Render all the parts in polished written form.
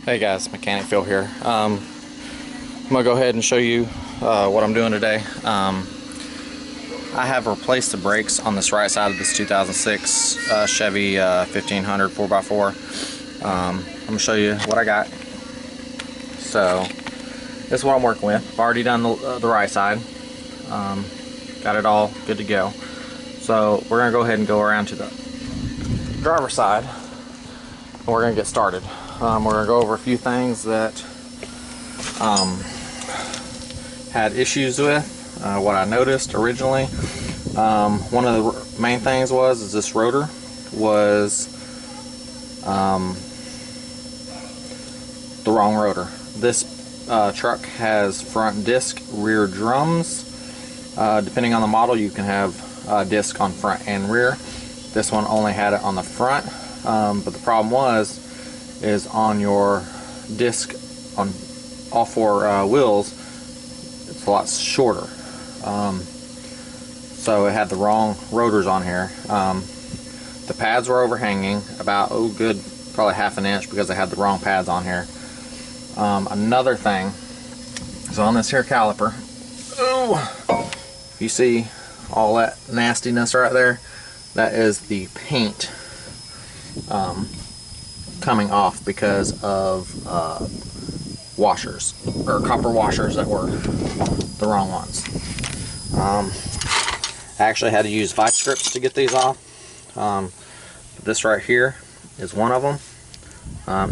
Hey guys, Mechanic Phil here. I'm gonna go ahead and show you what I'm doing today. I have replaced the brakes on this right side of this 2006 Chevy 1500 4x4. I'm gonna show you what I got. So this is what I'm working with. I've already done the right side. Got it all good to go. So we're gonna go ahead and go around to the driver's side and we're gonna get started. We're gonna go over a few things that had issues with, what I noticed originally. One of the main things is this rotor was the wrong rotor. This truck has front disc, rear drums. Depending on the model, you can have disc on front and rear. This one only had it on the front, but the problem is on your disc on all four wheels, it's a lot shorter. So it had the wrong rotors on here. The pads were overhanging about, probably half an inch, because I had the wrong pads on here. Another thing is on this here caliper. You see all that nastiness right there? That is the paint coming off because of washers, or copper washers that were the wrong ones. I actually had to use vice grips to get these off. This right here is one of them.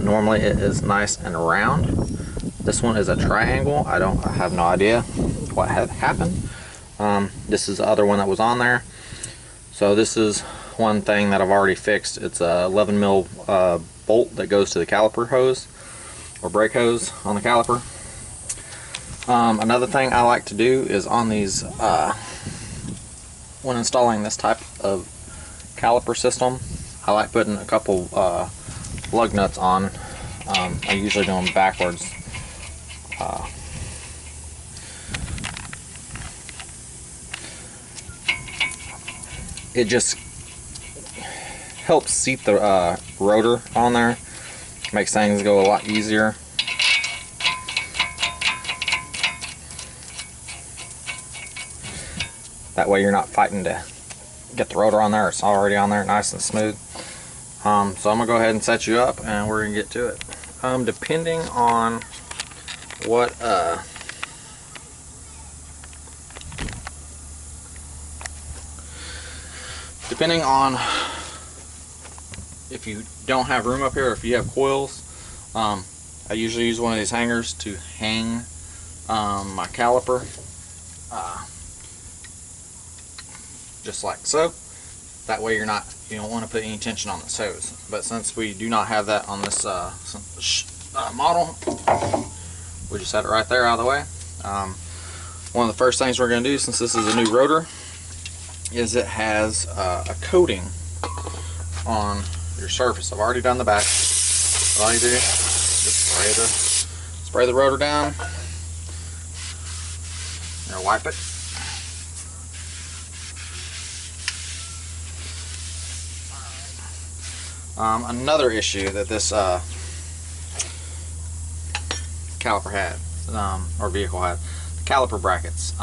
Normally it is nice and round. This one is a triangle. I have no idea what had happened. This is the other one that was on there. So this is one thing that I've already fixed. It's a 11 mil bolt that goes to the caliper hose or brake hose on the caliper. Another thing I like to do is on these, when installing this type of caliper system, I like putting a couple lug nuts on. I usually do them backwards. It just helps seat the rotor on there, makes things go a lot easier. That way you're not fighting to get the rotor on there. It's already on there nice and smooth. So I'm gonna go ahead and set you up and we're gonna get to it. Depending on what depending on if you don't have room up here, or if you have coils, I usually use one of these hangers to hang my caliper, just like so. That way you don't want to put any tension on this hose. But since we do not have that on this model, we just had it right there out of the way. One of the first things we're going to do, since this is a new rotor, is it has a coating on your surface. I've already done the back. All you do is just spray the rotor down and wipe it. Another issue that this caliper had, or vehicle had, the caliper brackets.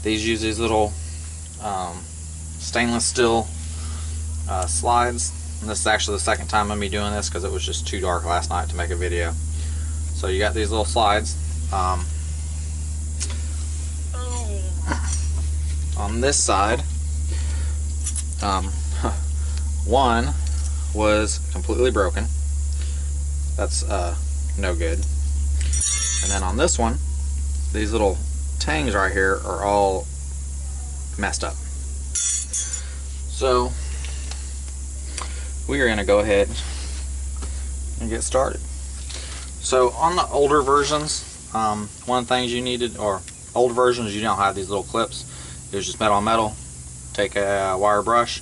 These use these little stainless steel slides, and this is actually the second time of me doing this because it was just too dark last night to make a video. So you got these little slides. On this side, one was completely broken. That's no good. And then on this one, these little tangs right here are all messed up. So we are going to go ahead and get started. So on the older versions, one of the things you needed, or old versions, you don't have these little clips. It was just metal on metal. Take a wire brush,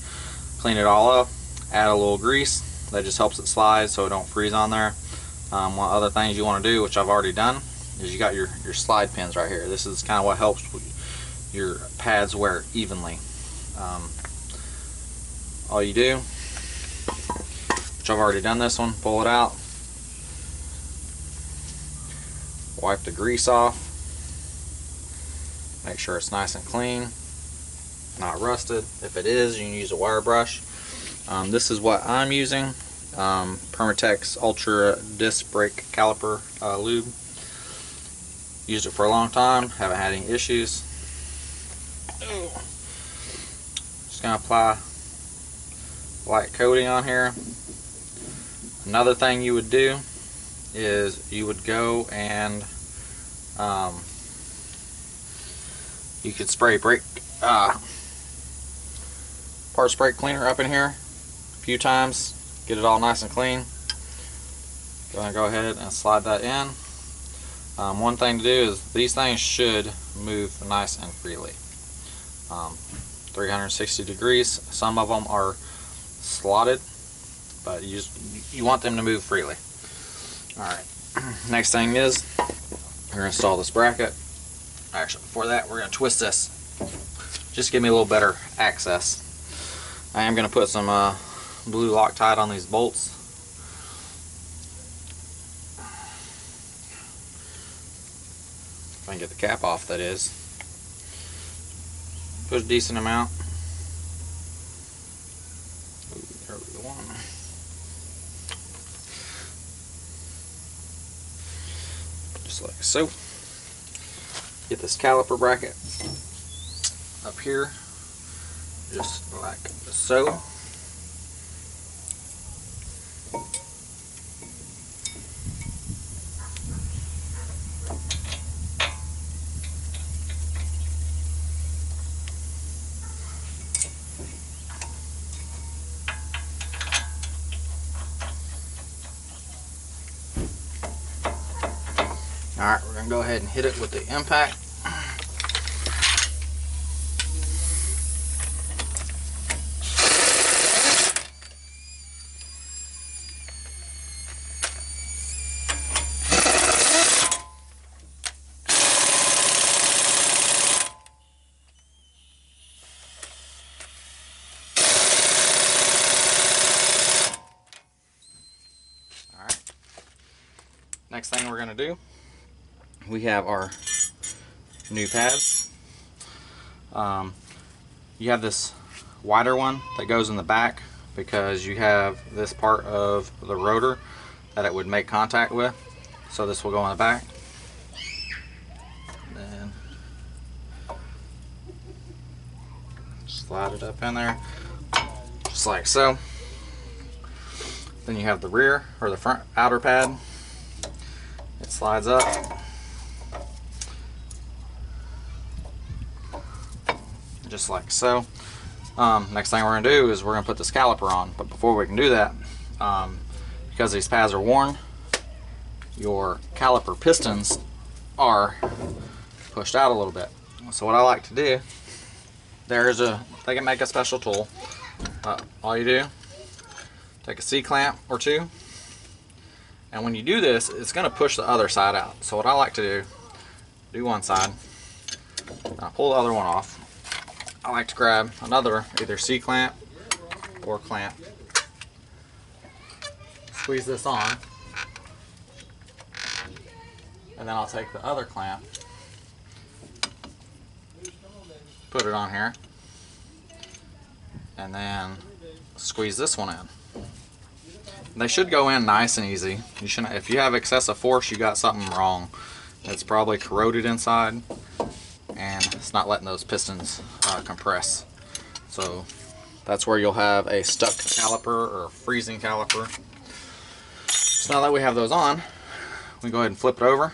clean it all up, add a little grease. That just helps it slide so it don't freeze on there. One of the other things you want to do, which I've already done, is you got your slide pins right here. This is kind of what helps your pads wear evenly. All you do, which I've already done this one, pull it out, Wipe the grease off. Make sure it's nice and clean, not rusted. If it is, you can use a wire brush. This is what I'm using, Permatex Ultra Disc Brake Caliper lube. Used it for a long time, haven't had any issues. Just gonna apply light coating on here. Another thing you would do is you would go and you could spray brake parts brake cleaner up in here a few times, get it all nice and clean. Go ahead and slide that in. One thing to do is these things should move nice and freely. 360 degrees. Some of them are slotted, but you want them to move freely. Alright, next thing is we're going to install this bracket. Actually, before that, we're going to twist this. Just give me a little better access. I am going to put some blue Loctite on these bolts. If I can get the cap off, that is. Put a decent amount. Ooh, there we go. Just like so. Get this caliper bracket up here, just like so. Alright, we're going to go ahead and hit it with the impact. Alright, next thing we're going to do, we have our new pads. You have this wider one that goes in the back because you have this part of the rotor that it would make contact with. So this will go in the back. Then slide it up in there, just like so. Then you have the rear or the front outer pad. It slides up. Just like so. Next thing we're going to do is we're going to put this caliper on, but before we can do that, because these pads are worn, your caliper pistons are pushed out a little bit. So what I like to do, they can make a special tool. All you do, take a C-clamp or two, and when you do this, it's going to push the other side out. So what I like to do one side, I'll pull the other one off. I like to grab another either C-clamp or clamp, squeeze this on, and then I'll take the other clamp, put it on here, and then squeeze this one in. They should go in nice and easy. You shouldn't, if you have excessive force, you got something wrong. It's probably corroded inside, and it's not letting those pistons compress. So that's where you'll have a stuck caliper or freezing caliper. So now that we have those on, we go ahead and flip it over.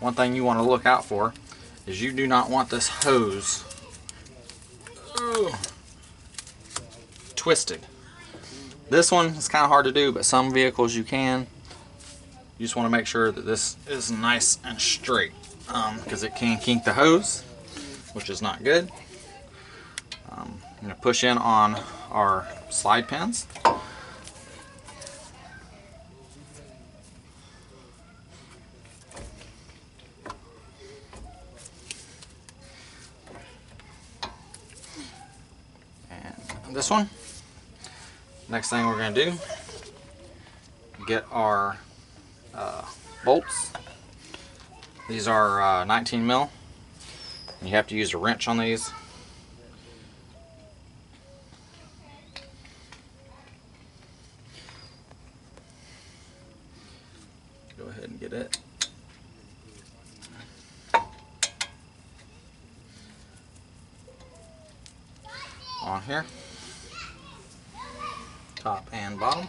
One thing you want to look out for is you do not want this hose twisted. This one is kind of hard to do, but some vehicles you can. You just want to make sure that this is nice and straight, because it can kink the hose, which is not good. I'm going to push in on our slide pins. And this one. Next thing we're going to do, get our bolts. These are 19 mil. You have to use a wrench on these. Go ahead and get it. On here. Top and bottom.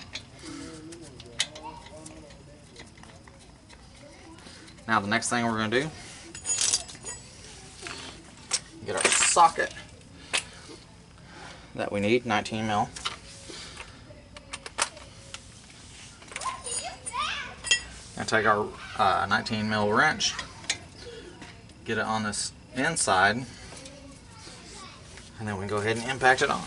Now the next thing we're going to do, get our socket that we need, 19 mil. And take our 19 mil wrench, get it on this inside, and then we can go ahead and impact it on.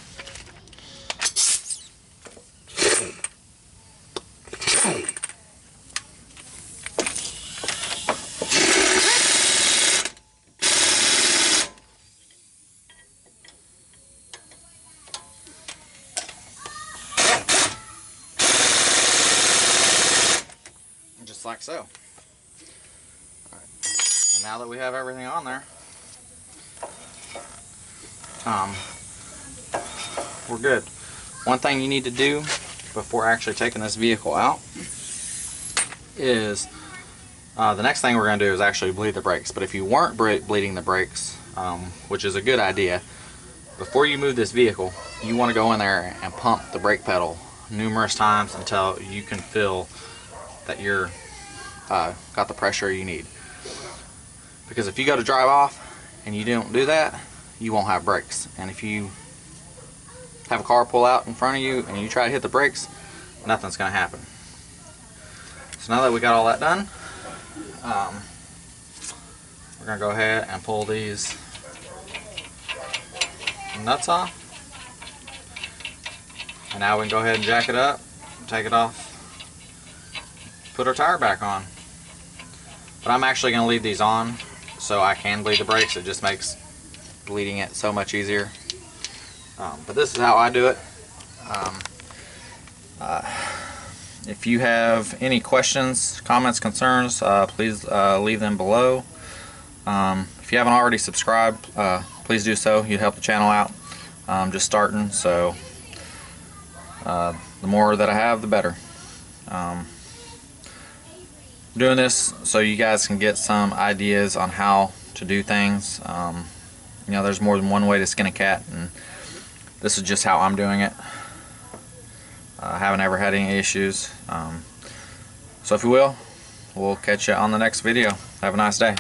Just like so. Alright. And now that we have everything on there, we're good. One thing you need to do before actually taking this vehicle out is the next thing we're going to do is actually bleed the brakes. But if you weren't bleeding the brakes, which is a good idea, before you move this vehicle, you want to go in there and pump the brake pedal numerous times until you can feel that you're got the pressure you need. Because if you go to drive off and you don't do that, you won't have brakes. And if you have a car pull out in front of you and you try to hit the brakes, nothing's going to happen. So now that we got all that done, we're going to go ahead and pull these nuts off. And now we can go ahead and jack it up, take it off, put our tire back on. But I'm actually going to leave these on so I can bleed the brakes. It just makes bleeding it so much easier. But this is how I do it. If you have any questions, comments, concerns, please leave them below. If you haven't already subscribed, please do so. You'd help the channel out. Just starting, so the more that I have, the better. Doing this so you guys can get some ideas on how to do things. You know, there's more than one way to skin a cat, and this is just how I'm doing it. I haven't ever had any issues. So if you will, we'll catch you on the next video. Have a nice day.